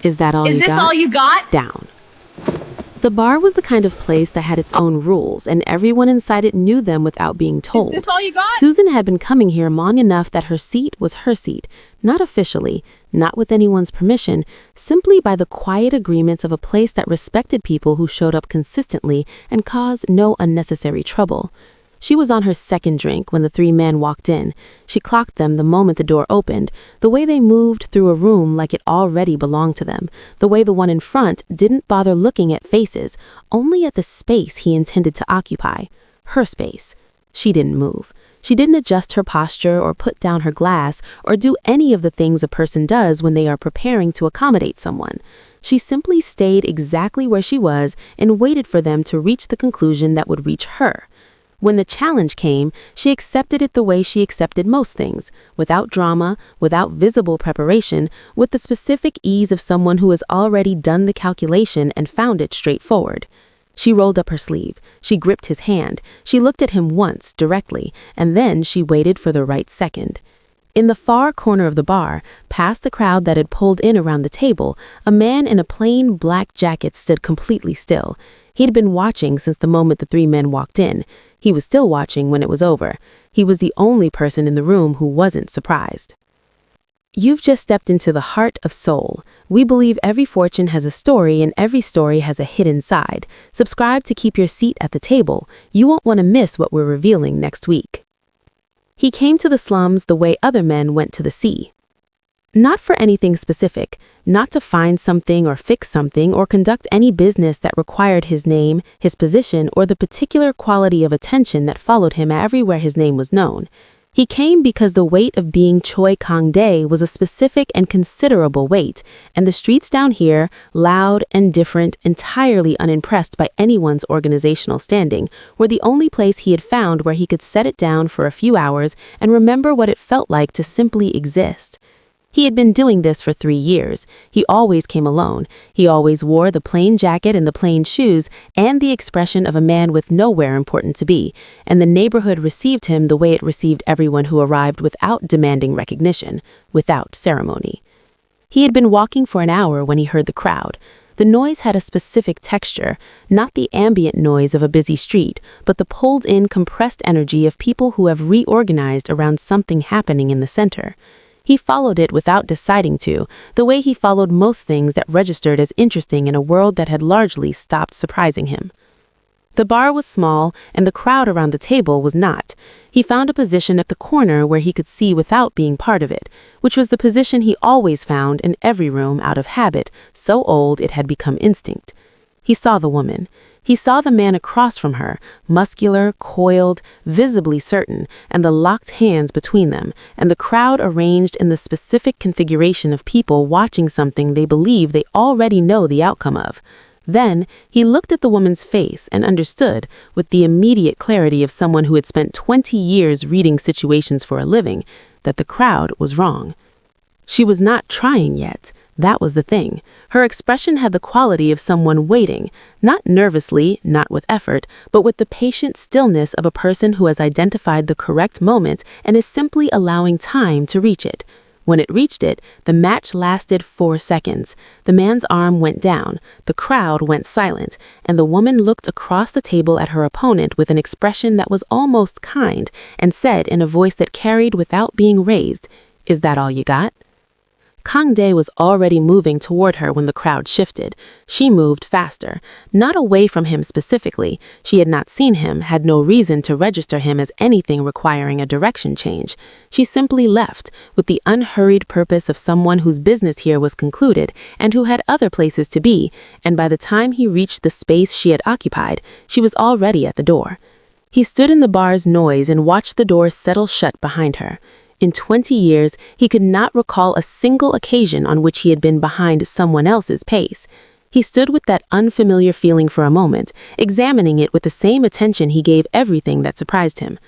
Is that all Is you this got? all you got? Down. The bar was the kind of place that had its own rules, and everyone inside it knew them without being told. Is this all you got? Susan had been coming here long enough that her seat was her seat, not officially, not with anyone's permission, simply by the quiet agreements of a place that respected people who showed up consistently and caused no unnecessary trouble. She was on her second drink when the three men walked in. She clocked them the moment the door opened, the way they moved through a room like it already belonged to them, the way the one in front didn't bother looking at faces, only at the space he intended to occupy. Her space. She didn't move. She didn't adjust her posture or put down her glass or do any of the things a person does when they are preparing to accommodate someone. She simply stayed exactly where she was and waited for them to reach the conclusion that would reach her. When the challenge came, she accepted it the way she accepted most things, without drama, without visible preparation, with the specific ease of someone who has already done the calculation and found it straightforward. She rolled up her sleeve. She gripped his hand. She looked at him once, directly, and then she waited for the right second. In the far corner of the bar, past the crowd that had pulled in around the table, a man in a plain black jacket stood completely still. He'd been watching since the moment the three men walked in. He was still watching when it was over. He was the only person in the room who wasn't surprised. You've just stepped into the heart of Soul. We believe every fortune has a story and every story has a hidden side. Subscribe to keep your seat at the table. You won't want to miss what we're revealing next week. He came to the slums the way other men went to the sea. Not for anything specific, not to find something or fix something or conduct any business that required his name, his position, or the particular quality of attention that followed him everywhere his name was known. He came because the weight of being Choi Kang-dae was a specific and considerable weight, and the streets down here, loud and different, entirely unimpressed by anyone's organizational standing, were the only place he had found where he could set it down for a few hours and remember what it felt like to simply exist. He had been doing this for 3 years. He always came alone. He always wore the plain jacket and the plain shoes and the expression of a man with nowhere important to be, and the neighborhood received him the way it received everyone who arrived without demanding recognition, without ceremony. He had been walking for an hour when he heard the crowd. The noise had a specific texture, not the ambient noise of a busy street, but the pulled-in, compressed energy of people who have reorganized around something happening in the center. He followed it without deciding to, the way he followed most things that registered as interesting in a world that had largely stopped surprising him. The bar was small, and the crowd around the table was not. He found a position at the corner where he could see without being part of it, which was the position he always found in every room out of habit, so old it had become instinct. He saw the woman. He saw the man across from her, muscular, coiled, visibly certain, and the locked hands between them, and the crowd arranged in the specific configuration of people watching something they believe they already know the outcome of. Then, he looked at the woman's face and understood, with the immediate clarity of someone who had spent 20 years reading situations for a living, that the crowd was wrong. She was not trying yet. That was the thing. Her expression had the quality of someone waiting, not nervously, not with effort, but with the patient stillness of a person who has identified the correct moment and is simply allowing time to reach it. When it reached it, the match lasted 4 seconds. The man's arm went down, the crowd went silent, and the woman looked across the table at her opponent with an expression that was almost kind and said in a voice that carried without being raised, "Is that all you got?" Kang-dae was already moving toward her when the crowd shifted. She moved faster, not away from him specifically. She had not seen him, had no reason to register him as anything requiring a direction change. She simply left, with the unhurried purpose of someone whose business here was concluded and who had other places to be, and by the time he reached the space she had occupied, she was already at the door. He stood in the bar's noise and watched the door settle shut behind her. In 20 years, he could not recall a single occasion on which he had been behind someone else's pace. He stood with that unfamiliar feeling for a moment, examining it with the same attention he gave everything that surprised him.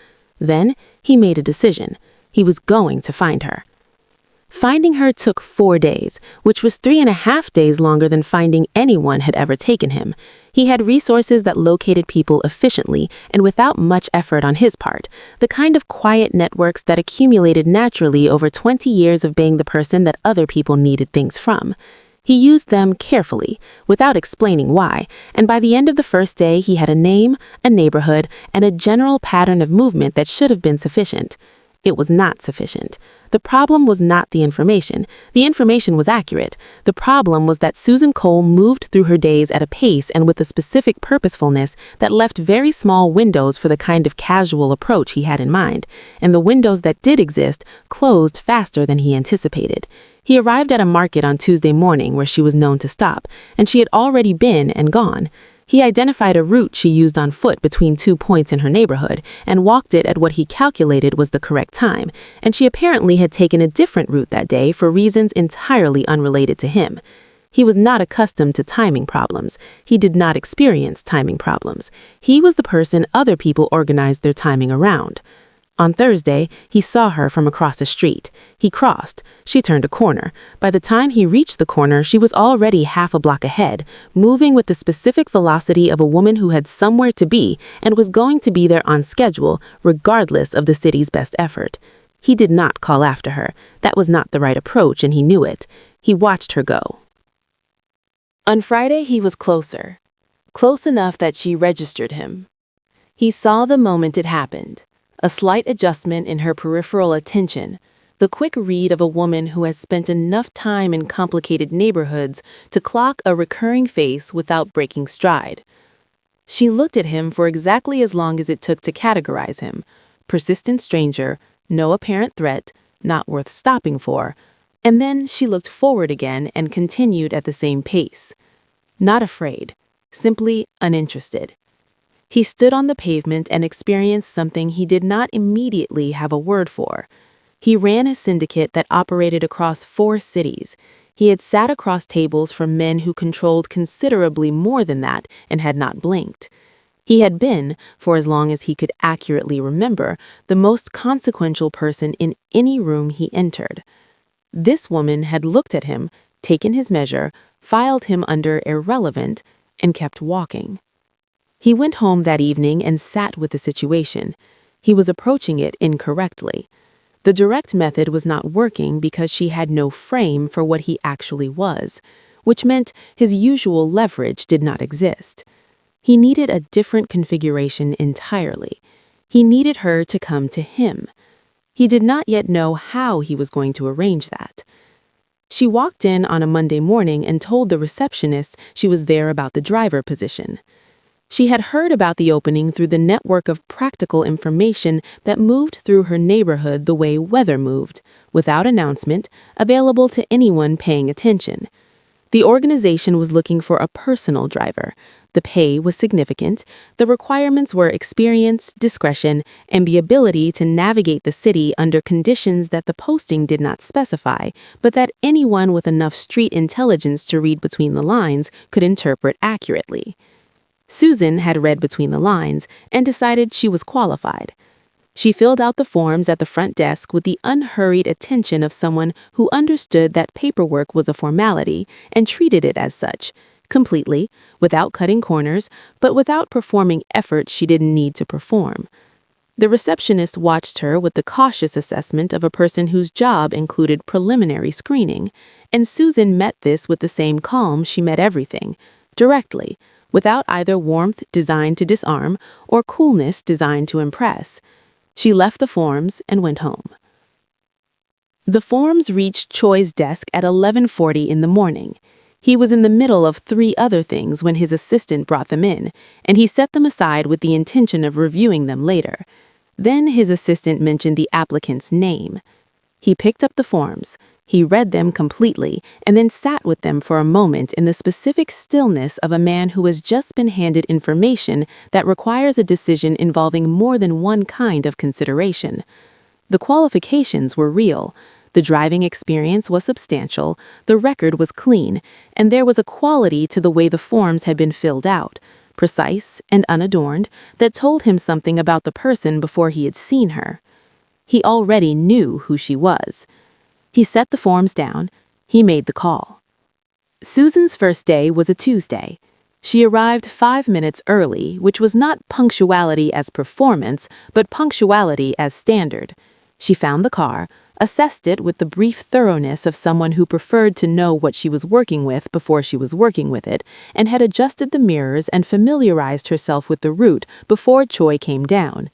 Then, he made a decision. He was going to find her. Finding her took 4 days, which was 3.5 days longer than finding anyone had ever taken him. He had resources that located people efficiently and without much effort on his part, the kind of quiet networks that accumulated naturally over 20 years of being the person that other people needed things from. He used them carefully, without explaining why, and by the end of the first day he had a name, a neighborhood, and a general pattern of movement that should have been sufficient. It was not sufficient. The problem was not the information. The information was accurate. The problem was that Susan Cole moved through her days at a pace and with a specific purposefulness that left very small windows for the kind of casual approach he had in mind, and the windows that did exist closed faster than he anticipated. He arrived at a market on Tuesday morning where she was known to stop, and she had already been and gone. He identified a route she used on foot between 2 points in her neighborhood and walked it at what he calculated was the correct time, and she apparently had taken a different route that day for reasons entirely unrelated to him. He was not accustomed to timing problems. He did not experience timing problems. He was the person other people organized their timing around. On Thursday, he saw her from across the street. He crossed. She turned a corner. By the time he reached the corner, she was already half a block ahead, moving with the specific velocity of a woman who had somewhere to be and was going to be there on schedule, regardless of the city's best effort. He did not call after her. That was not the right approach, and he knew it. He watched her go. On Friday, he was closer. Close enough that she registered him. He saw the moment it happened. A slight adjustment in her peripheral attention, the quick read of a woman who has spent enough time in complicated neighborhoods to clock a recurring face without breaking stride. She looked at him for exactly as long as it took to categorize him. Persistent stranger, no apparent threat, not worth stopping for. And then she looked forward again and continued at the same pace. Not afraid, simply uninterested. He stood on the pavement and experienced something he did not immediately have a word for. He ran a syndicate that operated across 4 cities. He had sat across tables from men who controlled considerably more than that and had not blinked. He had been, for as long as he could accurately remember, the most consequential person in any room he entered. This woman had looked at him, taken his measure, filed him under irrelevant, and kept walking. He went home that evening and sat with the situation. He was approaching it incorrectly. The direct method was not working because she had no frame for what he actually was, which meant his usual leverage did not exist. He needed a different configuration entirely. He needed her to come to him. He did not yet know how he was going to arrange that. She walked in on a Monday morning and told the receptionist she was there about the driver position. She had heard about the opening through the network of practical information that moved through her neighborhood the way weather moved, without announcement, available to anyone paying attention. The organization was looking for a personal driver. The pay was significant. The requirements were experience, discretion, and the ability to navigate the city under conditions that the posting did not specify, but that anyone with enough street intelligence to read between the lines could interpret accurately. Susan had read between the lines and decided she was qualified. She filled out the forms at the front desk with the unhurried attention of someone who understood that paperwork was a formality and treated it as such, completely, without cutting corners, but without performing efforts she didn't need to perform. The receptionist watched her with the cautious assessment of a person whose job included preliminary screening, and Susan met this with the same calm she met everything, directly, without either warmth designed to disarm or coolness designed to impress. She left the forms and went home. The forms reached Choi's desk at 11:40 in the morning. He was in the middle of 3 other things when his assistant brought them in, and he set them aside with the intention of reviewing them later. Then his assistant mentioned the applicant's name. He picked up the forms. He read them completely and then sat with them for a moment in the specific stillness of a man who has just been handed information that requires a decision involving more than one kind of consideration. The qualifications were real. The driving experience was substantial, the record was clean, and there was a quality to the way the forms had been filled out, precise and unadorned, that told him something about the person before he had seen her. He already knew who she was. He set the forms down. He made the call. Susan's first day was a Tuesday. She arrived 5 minutes early, which was not punctuality as performance, but punctuality as standard. She found the car, assessed it with the brief thoroughness of someone who preferred to know what she was working with before she was working with it, and had adjusted the mirrors and familiarized herself with the route before Choi came down.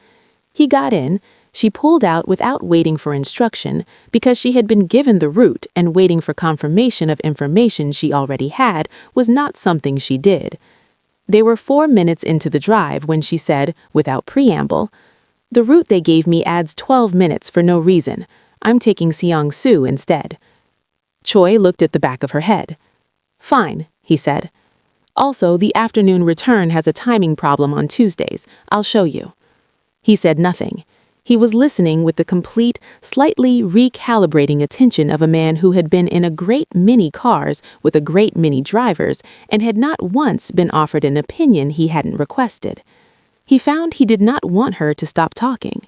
He got in. She pulled out without waiting for instruction because she had been given the route, and waiting for confirmation of information she already had was not something she did. They were 4 minutes into the drive when she said, without preamble, "The route they gave me adds 12 minutes for no reason. I'm taking Seong-su instead." Choi looked at the back of her head. "Fine," he said. "Also, the afternoon return has a timing problem on Tuesdays. I'll show you." He said nothing. He was listening with the complete, slightly recalibrating attention of a man who had been in a great many cars with a great many drivers and had not once been offered an opinion he hadn't requested. He found he did not want her to stop talking.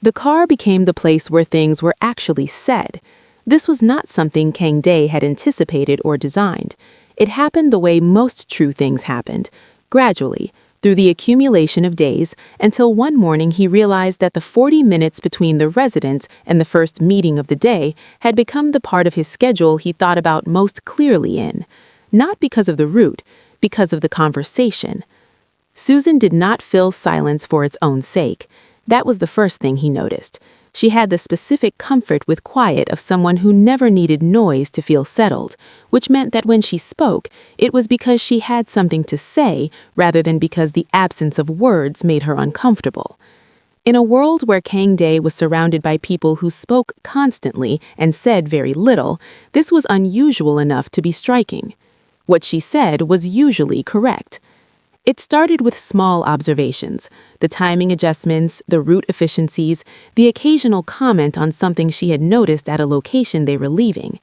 The car became the place where things were actually said. This was not something Kang Dae had anticipated or designed. It happened the way most true things happened, gradually, through the accumulation of days, until one morning he realized that the 40 minutes between the residence and the first meeting of the day had become the part of his schedule he thought about most clearly in. Not because of the route, because of the conversation. Susan did not fill silence for its own sake. That was the first thing he noticed. She had the specific comfort with quiet of someone who never needed noise to feel settled, which meant that when she spoke, it was because she had something to say rather than because the absence of words made her uncomfortable. In a world where Kang Dae was surrounded by people who spoke constantly and said very little, this was unusual enough to be striking. What she said was usually correct. It started with small observations, the timing adjustments, the route efficiencies, the occasional comment on something she had noticed at a location they were leaving.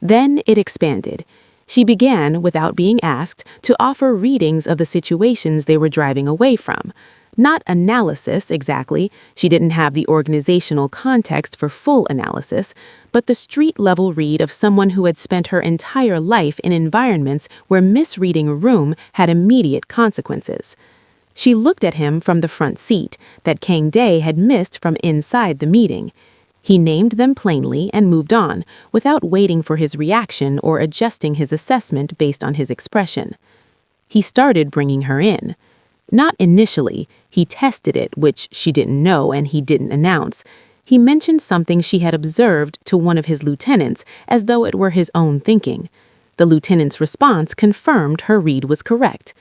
Then it expanded. She began, without being asked, to offer readings of the situations they were driving away from. Not analysis, exactly. She didn't have the organizational context for full analysis, but the street-level read of someone who had spent her entire life in environments where misreading a room had immediate consequences. She looked at him from the front seat that Kang Dae had missed from inside the meeting. He named them plainly and moved on, without waiting for his reaction or adjusting his assessment based on his expression. He started bringing her in. Not initially. He tested it, which she didn't know and he didn't announce. He mentioned something she had observed to one of his lieutenants as though it were his own thinking. The lieutenant's response confirmed her read was correct.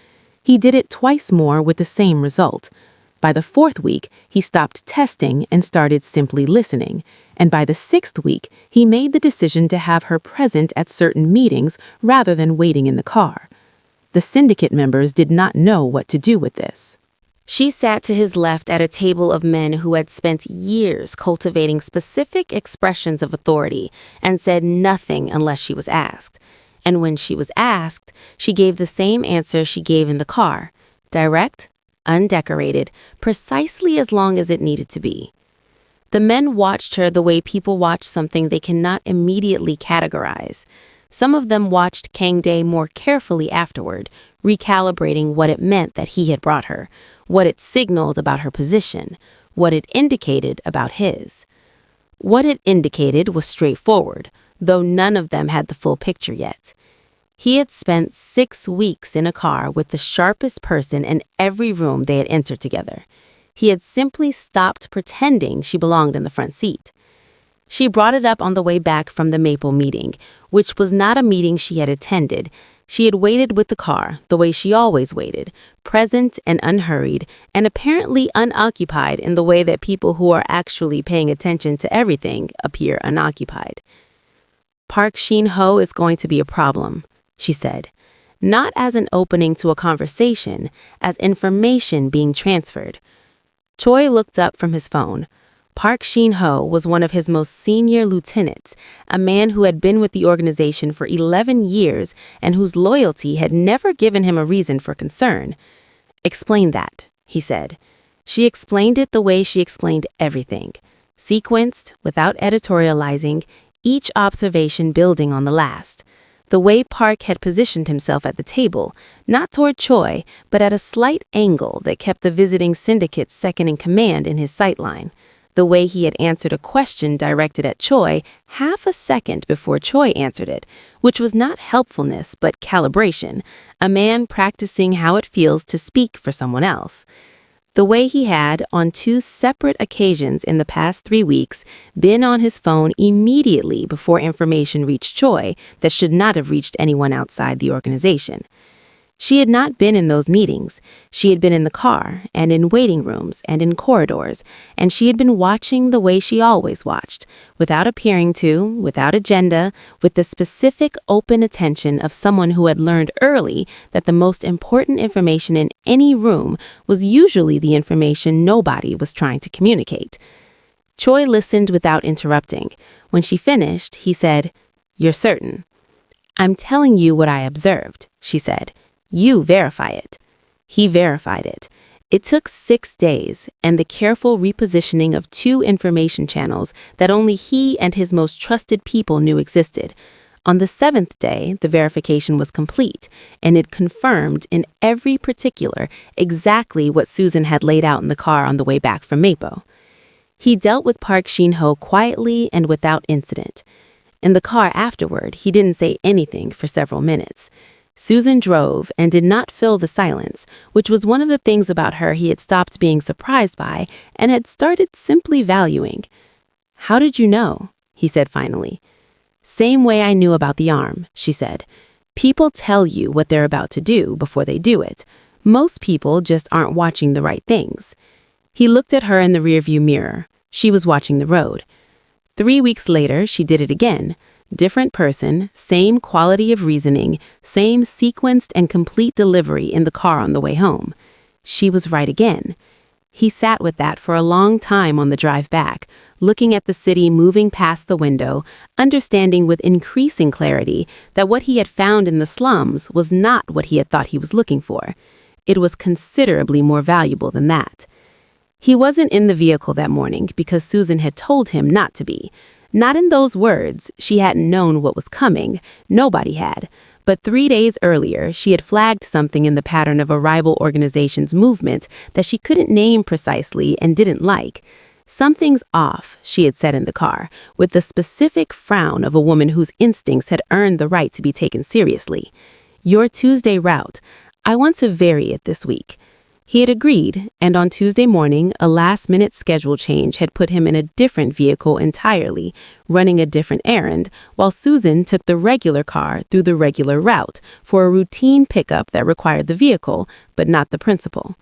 He did it twice more with the same result. By the 4th week, he stopped testing and started simply listening. And by the 6th week, he made the decision to have her present at certain meetings rather than waiting in the car. The syndicate members did not know what to do with this. She sat to his left at a table of men who had spent years cultivating specific expressions of authority and said nothing unless she was asked. And when she was asked, she gave the same answer she gave in the car, direct, undecorated, precisely as long as it needed to be. The men watched her the way people watch something they cannot immediately categorize. Some of them watched Kang Dae more carefully afterward, recalibrating what it meant that he had brought her, what it signaled about her position, what it indicated about his. What it indicated was straightforward, though none of them had the full picture yet. He had spent 6 weeks in a car with the sharpest person in every room they had entered together. He had simply stopped pretending she belonged in the front seat. She brought it up on the way back from the Maple meeting, which was not a meeting she had attended. She had waited with the car, the way she always waited, present and unhurried, and apparently unoccupied in the way that people who are actually paying attention to everything appear unoccupied. "Park Shin-ho is going to be a problem," she said, not as an opening to a conversation, as information being transferred. Choi looked up from his phone. Park Shin-ho was one of his most senior lieutenants, a man who had been with the organization for 11 years and whose loyalty had never given him a reason for concern. "Explain that," he said. She explained it the way she explained everything, sequenced, without editorializing, each observation building on the last. The way Park had positioned himself at the table, not toward Choi, but at a slight angle that kept the visiting syndicate's second in command in his sightline. The way he had answered a question directed at Choi half a second before Choi answered it, which was not helpfulness but calibration, a man practicing how it feels to speak for someone else. The way he had, on 2 separate occasions in the past 3 weeks, been on his phone immediately before information reached Choi that should not have reached anyone outside the organization. She had not been in those meetings. She had been in the car, and in waiting rooms, and in corridors, and she had been watching the way she always watched, without appearing to, without agenda, with the specific open attention of someone who had learned early that the most important information in any room was usually the information nobody was trying to communicate. Choi listened without interrupting. When she finished, he said, "You're certain?" "I'm telling you what I observed," she said. "You verify it." He verified it. It took 6 days and the careful repositioning of 2 information channels that only he and his most trusted people knew existed. On the 7th day, the verification was complete, and it confirmed in every particular exactly what Susan had laid out in the car on the way back from Mapo. He dealt with Park Shin-ho quietly and without incident. In the car afterward, he didn't say anything for several minutes. Susan drove and did not fill the silence, which was one of the things about her he had stopped being surprised by and had started simply valuing. "How did you know?" he said finally. "Same way I knew about the arm," she said. "People tell you what they're about to do before they do it. Most people just aren't watching the right things." He looked at her in the rearview mirror. She was watching the road. 3 weeks later, she did it again. Different person, same quality of reasoning, same sequenced and complete delivery in the car on the way home. She was right again. He sat with that for a long time on the drive back, looking at the city moving past the window, understanding with increasing clarity that what he had found in the slums was not what he had thought he was looking for. It was considerably more valuable than that. He wasn't in the vehicle that morning because Susan had told him not to be. Not in those words. She hadn't known what was coming. Nobody had. But 3 days earlier, she had flagged something in the pattern of a rival organization's movement that she couldn't name precisely and didn't like. "Something's off," she had said in the car, with the specific frown of a woman whose instincts had earned the right to be taken seriously. "Your Tuesday route. I want to vary it this week." He had agreed, and on Tuesday morning, a last-minute schedule change had put him in a different vehicle entirely, running a different errand, while Susan took the regular car through the regular route for a routine pickup that required the vehicle, but not the principal.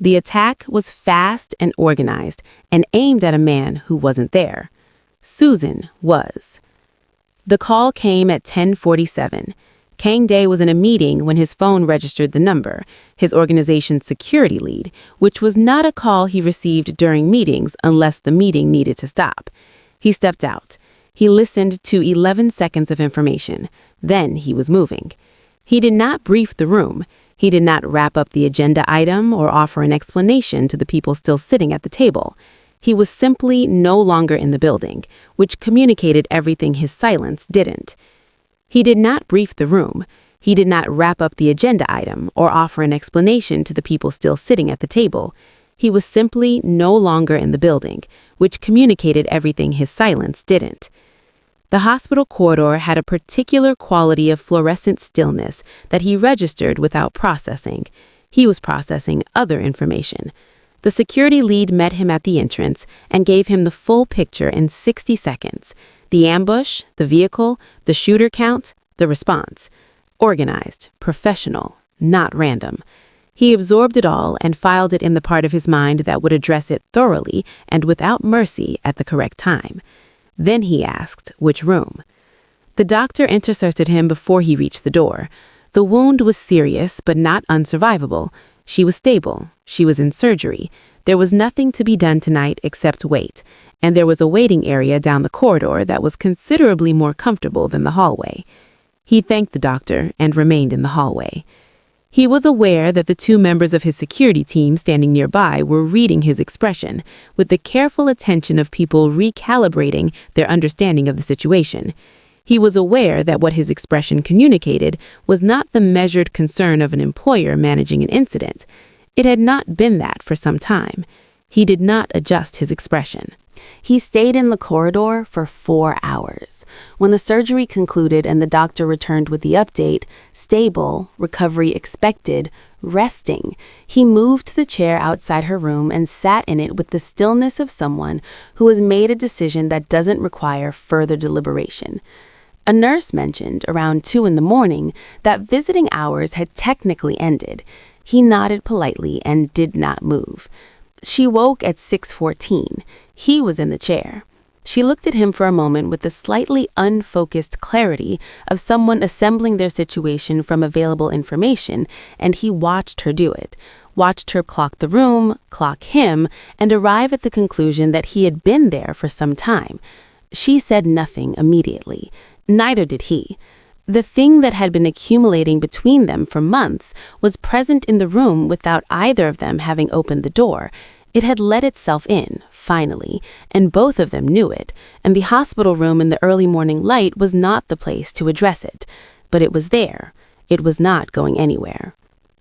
The attack was fast and organized, and aimed at a man who wasn't there. Susan was. The call came at 10:47. Kang Dae was in a meeting when his phone registered the number, his organization's security lead, which was not a call he received during meetings unless the meeting needed to stop. He stepped out. He listened to 11 seconds of information. Then he was moving. He did not brief the room. He did not wrap up the agenda item or offer an explanation to the people still sitting at the table. He was simply no longer in the building, which communicated everything his silence didn't. He did not brief the room. He did not wrap up the agenda item or offer an explanation to the people still sitting at the table. He was simply no longer in the building, which communicated everything his silence didn't. The hospital corridor had a particular quality of fluorescent stillness that he registered without processing. He was processing other information. The security lead met him at the entrance and gave him the full picture in 60 seconds. The ambush, the vehicle, the shooter count, the response. Organized, professional, not random. He absorbed it all and filed it in the part of his mind that would address it thoroughly and without mercy at the correct time. Then he asked, which room? The doctor intercepted him before he reached the door. The wound was serious but not unsurvivable. She was stable. She was in surgery. There was nothing to be done tonight except wait, and there was a waiting area down the corridor that was considerably more comfortable than the hallway. He thanked the doctor and remained in the hallway. He was aware that the 2 members of his security team standing nearby were reading his expression with the careful attention of people recalibrating their understanding of the situation. He was aware that what his expression communicated was not the measured concern of an employer managing an incident. It had not been that for some time. He did not adjust his expression. He stayed in the corridor for 4 hours. When the surgery concluded and the doctor returned with the update, stable, recovery expected, resting, he moved to the chair outside her room and sat in it with the stillness of someone who has made a decision that doesn't require further deliberation. A nurse mentioned, around 2 in the morning, that visiting hours had technically ended. He nodded politely and did not move. She woke at 6:14. He was in the chair. She looked at him for a moment with the slightly unfocused clarity of someone assembling their situation from available information, and he watched her do it, watched her clock the room, clock him, and arrive at the conclusion that he had been there for some time. She said nothing immediately. Neither did he. The thing that had been accumulating between them for months was present in the room without either of them having opened the door. It had let itself in, finally, and both of them knew it, and the hospital room in the early morning light was not the place to address it. But it was there. It was not going anywhere.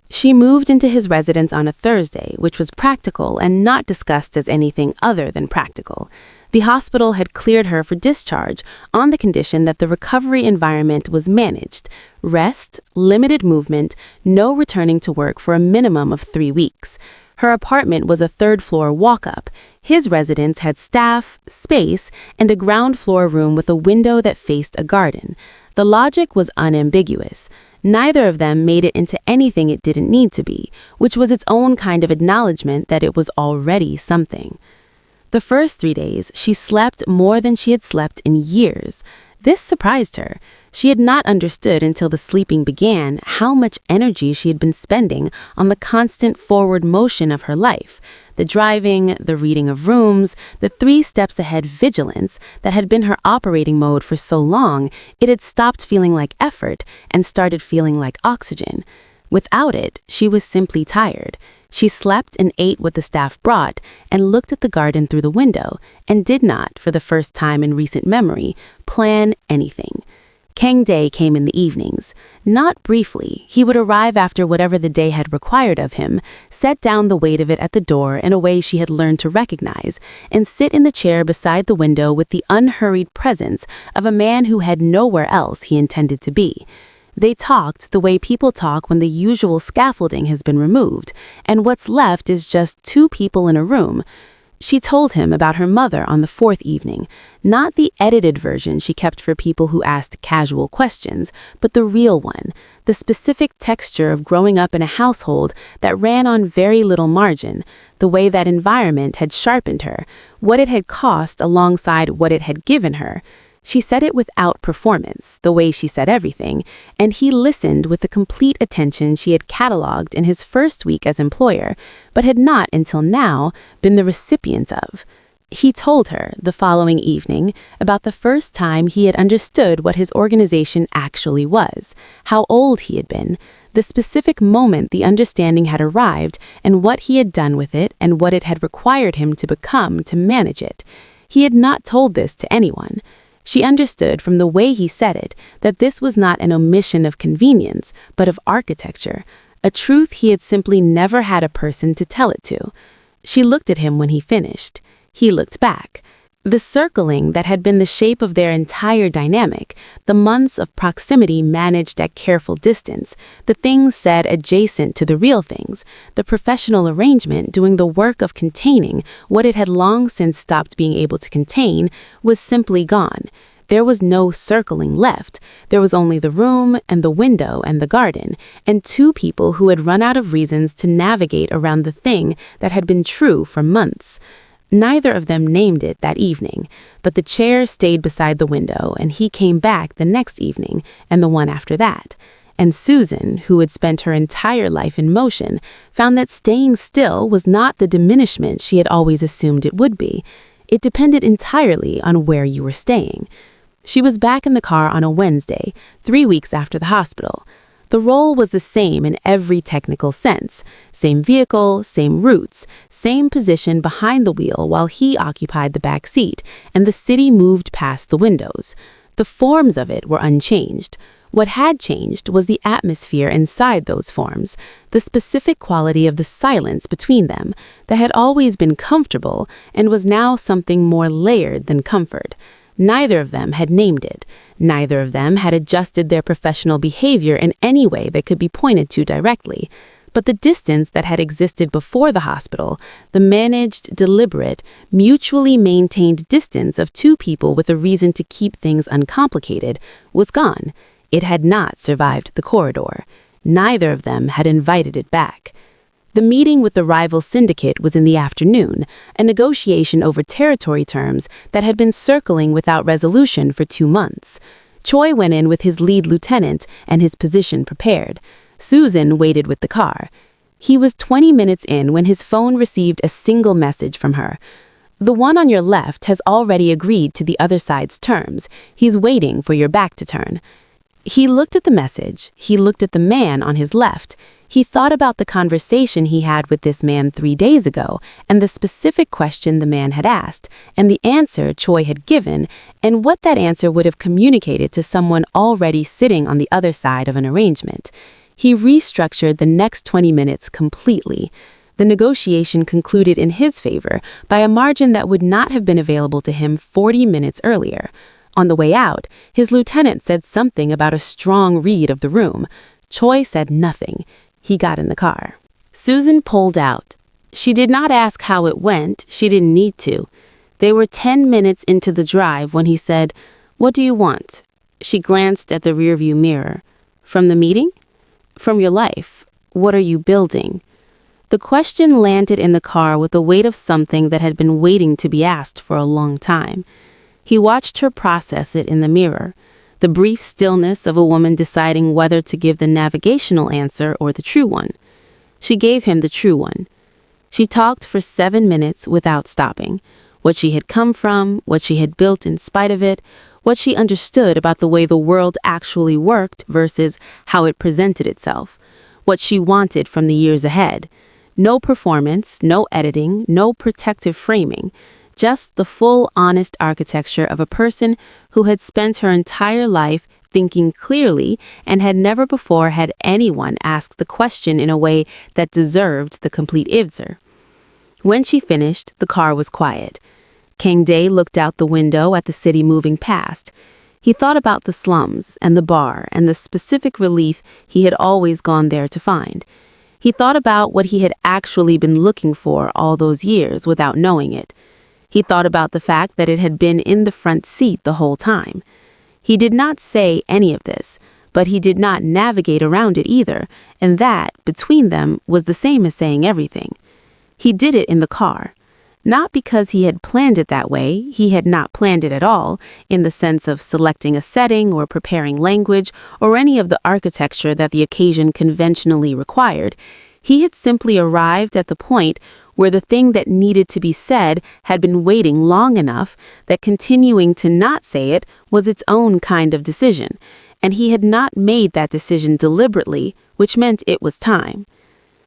She moved into his residence on a Thursday, which was practical and not discussed as anything other than practical. The hospital had cleared her for discharge on the condition that the recovery environment was managed: rest, limited movement, no returning to work for a minimum of 3 weeks. Her apartment was a 3rd-floor walk-up. His residence had staff, space, and a ground-floor room with a window that faced a garden. The logic was unambiguous. Neither of them made it into anything it didn't need to be, which was its own kind of acknowledgement that it was already something. The first 3 days, she slept more than she had slept in years. This surprised her. She had not understood until the sleeping began how much energy she had been spending on the constant forward motion of her life. The driving, the reading of rooms, the 3 steps ahead vigilance that had been her operating mode for so long, it had stopped feeling like effort and started feeling like oxygen. Without it, she was simply tired. She slept and ate what the staff brought and looked at the garden through the window and did not, for the first time in recent memory, plan anything. Kang Day came in the evenings. Not briefly, he would arrive after whatever the day had required of him, set down the weight of it at the door in a way she had learned to recognize, and sit in the chair beside the window with the unhurried presence of a man who had nowhere else he intended to be. They talked the way people talk when the usual scaffolding has been removed, and what's left is just 2 people in a room. She told him about her mother on the 4th evening, not the edited version she kept for people who asked casual questions, but the real one, the specific texture of growing up in a household that ran on very little margin, the way that environment had sharpened her, what it had cost alongside what it had given her. She said it without performance, the way she said everything, and he listened with the complete attention she had cataloged in his first week as employer, but had not until now been the recipient of. He told her, the following evening, about the first time he had understood what his organization actually was, how old he had been, the specific moment the understanding had arrived, and what he had done with it and what it had required him to become to manage it. He had not told this to anyone. She understood from the way he said it that this was not an omission of convenience, but of architecture, a truth he had simply never had a person to tell it to. She looked at him when he finished. He looked back. The circling that had been the shape of their entire dynamic, the months of proximity managed at careful distance, the things said adjacent to the real things, the professional arrangement doing the work of containing what it had long since stopped being able to contain, was simply gone. There was no circling left. There was only the room and the window and the garden, and 2 people who had run out of reasons to navigate around the thing that had been true for months. Neither of them named it that evening, but the chair stayed beside the window, and he came back the next evening and the one after that. And Susan, who had spent her entire life in motion, found that staying still was not the diminishment she had always assumed it would be. It depended entirely on where you were staying. She was back in the car on a Wednesday, 3 weeks after the hospital. The role was the same in every technical sense. Same vehicle, same routes, same position behind the wheel while he occupied the back seat, and the city moved past the windows. The forms of it were unchanged. What had changed was the atmosphere inside those forms, the specific quality of the silence between them that had always been comfortable and was now something more layered than comfort. Neither of them had named it. Neither of them had adjusted their professional behavior in any way that could be pointed to directly. But the distance that had existed before the hospital, the managed, deliberate, mutually maintained distance of two people with a reason to keep things uncomplicated, was gone. It had not survived the corridor. Neither of them had invited it back. The meeting with the rival syndicate was in the afternoon, a negotiation over territory terms that had been circling without resolution for 2 months. Choi went in with his lead lieutenant and his position prepared. Susan waited with the car. He was 20 minutes in when his phone received a single message from her. "The one on your left has already agreed to the other side's terms. He's waiting for your back to turn." He looked at the message. He looked at the man on his left. He thought about the conversation he had with this man 3 days ago, and the specific question the man had asked, and the answer Choi had given, and what that answer would have communicated to someone already sitting on the other side of an arrangement. He restructured the next 20 minutes completely. The negotiation concluded in his favor by a margin that would not have been available to him 40 minutes earlier. On the way out, his lieutenant said something about a strong read of the room. Choi said nothing. He got in the car. Susan pulled out. She did not ask how it went. She didn't need to. They were 10 minutes into the drive when he said, "What do you want?" She glanced at the rearview mirror. "From the meeting?" "From your life. What are you building?" The question landed in the car with the weight of something that had been waiting to be asked for a long time. He watched her process it in the mirror, the brief stillness of a woman deciding whether to give the navigational answer or the true one. She gave him the true one. She talked for 7 minutes without stopping. What she had come from, what she had built in spite of it, what she understood about the way the world actually worked versus how it presented itself, what she wanted from the years ahead. No performance, no editing, no protective framing. Just the full, honest architecture of a person who had spent her entire life thinking clearly and had never before had anyone ask the question in a way that deserved the complete answer. When she finished, the car was quiet. Kang Dae looked out the window at the city moving past. He thought about the slums and the bar and the specific relief he had always gone there to find. He thought about what he had actually been looking for all those years without knowing it. He thought about the fact that it had been in the front seat the whole time. He did not say any of this, but he did not navigate around it either, and that, between them, was the same as saying everything. He did it in the car. Not because he had planned it that way, he had not planned it at all, in the sense of selecting a setting or preparing language or any of the architecture that the occasion conventionally required. He had simply arrived at the point where the thing that needed to be said had been waiting long enough that continuing to not say it was its own kind of decision, and he had not made that decision deliberately, which meant it was time.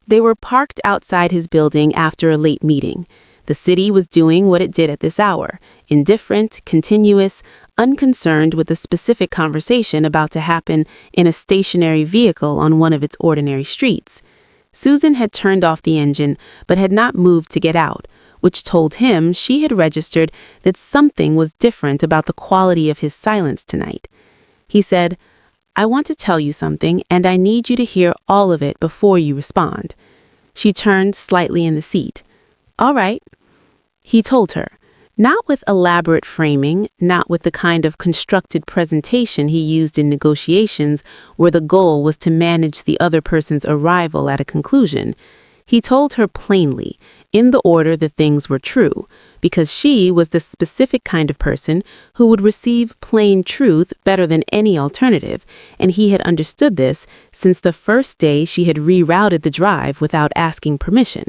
They were parked outside his building after a late meeting. The city was doing what it did at this hour, indifferent, continuous, unconcerned with the specific conversation about to happen in a stationary vehicle on one of its ordinary streets. Susan had turned off the engine, but had not moved to get out, which told him she had registered that something was different about the quality of his silence tonight. He said, "I want to tell you something, and I need you to hear all of it before you respond." She turned slightly in the seat. "All right." He told her, not with elaborate framing, not with the kind of constructed presentation he used in negotiations where the goal was to manage the other person's arrival at a conclusion. He told her plainly, in the order the things were true, because she was the specific kind of person who would receive plain truth better than any alternative, and he had understood this since the first day she had rerouted the drive without asking permission.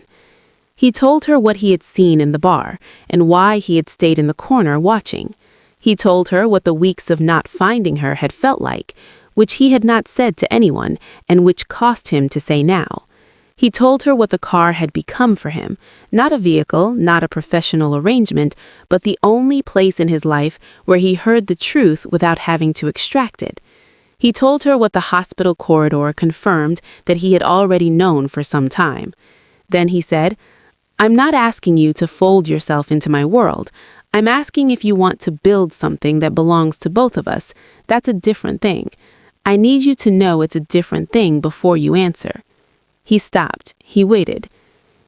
He told her what he had seen in the bar and why he had stayed in the corner watching. He told her what the weeks of not finding her had felt like, which he had not said to anyone and which cost him to say now. He told her what the car had become for him, not a vehicle, not a professional arrangement, but the only place in his life where he heard the truth without having to extract it. He told her what the hospital corridor confirmed that he had already known for some time. Then he said, "I'm not asking you to fold yourself into my world. I'm asking if you want to build something that belongs to both of us. That's a different thing. I need you to know it's a different thing before you answer." He stopped. He waited.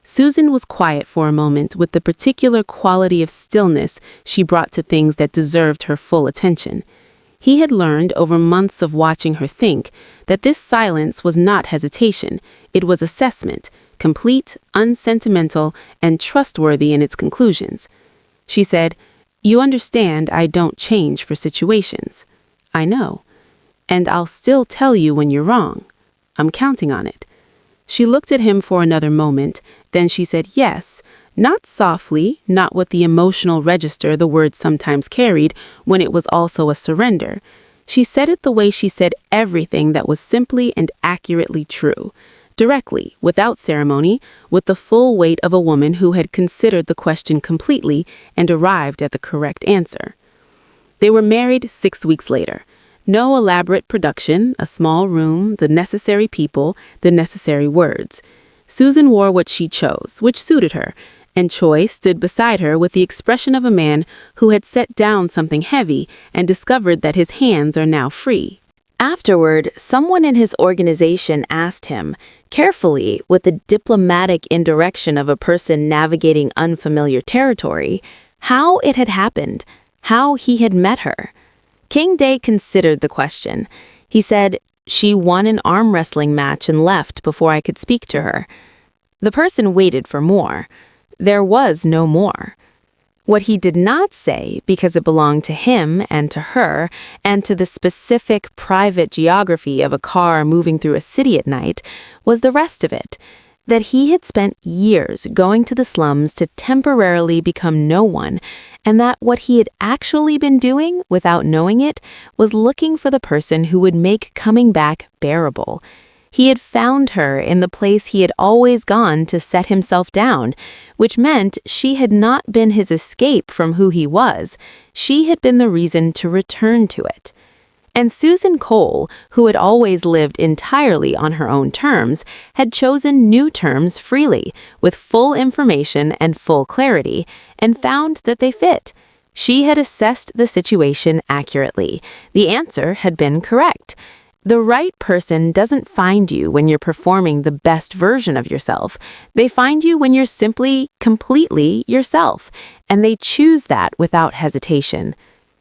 Susan was quiet for a moment with the particular quality of stillness she brought to things that deserved her full attention. He had learned over months of watching her think that this silence was not hesitation, it was assessment, complete, unsentimental, and trustworthy in its conclusions. She said, "You understand I don't change for situations." "I know. And I'll still tell you when you're wrong. I'm counting on it." She looked at him for another moment, then she said yes, not softly, not with the emotional register the word sometimes carried when it was also a surrender. She said it the way she said everything that was simply and accurately true, directly, without ceremony, with the full weight of a woman who had considered the question completely and arrived at the correct answer. They were married 6 weeks later. No elaborate production, a small room, the necessary people, the necessary words. Susan wore what she chose, which suited her, and Choi stood beside her with the expression of a man who had set down something heavy and discovered that his hands are now free. Afterward, someone in his organization asked him, carefully, with the diplomatic indirection of a person navigating unfamiliar territory, how it had happened, how he had met her. King Dae considered the question. He said, "She won an arm wrestling match and left before I could speak to her." The person waited for more. There was no more. What he did not say, because it belonged to him and to her, and to the specific private geography of a car moving through a city at night, was the rest of it. That he had spent years going to the slums to temporarily become no one, and that what he had actually been doing, without knowing it, was looking for the person who would make coming back bearable. He had found her in the place he had always gone to set himself down, which meant she had not been his escape from who he was. She had been the reason to return to it. And Susan Cole, who had always lived entirely on her own terms, had chosen new terms freely, with full information and full clarity, and found that they fit. She had assessed the situation accurately. The answer had been correct. The right person doesn't find you when you're performing the best version of yourself. They find you when you're simply, completely yourself, and they choose that without hesitation.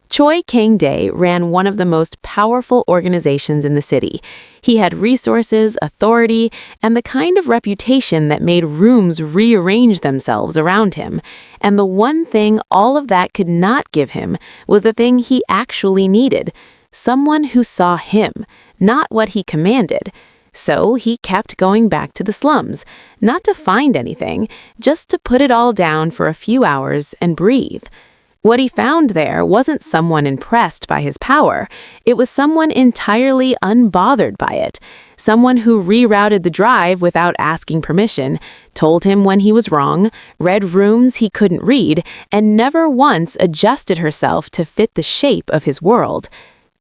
Choi Kang-dae ran one of the most powerful organizations in the city. He had resources, authority, and the kind of reputation that made rooms rearrange themselves around him. And the one thing all of that could not give him was the thing he actually needed: someone who saw him, not what he commanded. So he kept going back to the slums, not to find anything, just to put it all down for a few hours and breathe. What he found there wasn't someone impressed by his power. It was someone entirely unbothered by it. Someone who rerouted the drive without asking permission, told him when he was wrong, read rooms he couldn't read, and never once adjusted herself to fit the shape of his world.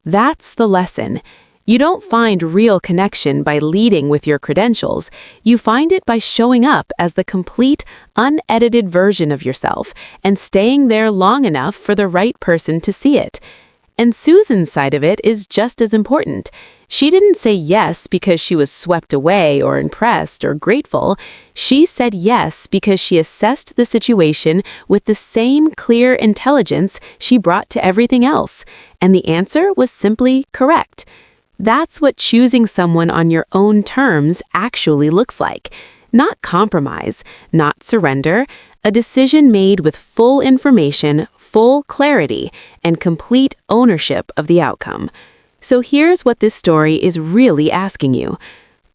That's the lesson. You don't find real connection by leading with your credentials. You find it by showing up as the complete, unedited version of yourself and staying there long enough for the right person to see it. And Susan's side of it is just as important. She didn't say yes because she was swept away or impressed or grateful. She said yes because she assessed the situation with the same clear intelligence she brought to everything else. And the answer was simply correct. That's what choosing someone on your own terms actually looks like. Not compromise, not surrender, a decision made with full information, full clarity, and complete ownership of the outcome. So here's what this story is really asking you.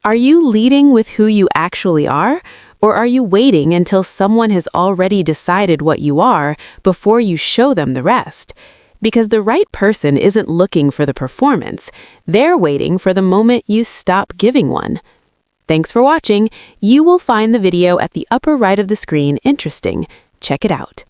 Are you leading with who you actually are? Or are you waiting until someone has already decided what you are before you show them the rest? Because the right person isn't looking for the performance. They're waiting for the moment you stop giving one. Thanks for watching. You will find the video at the upper right of the screen interesting. Check it out.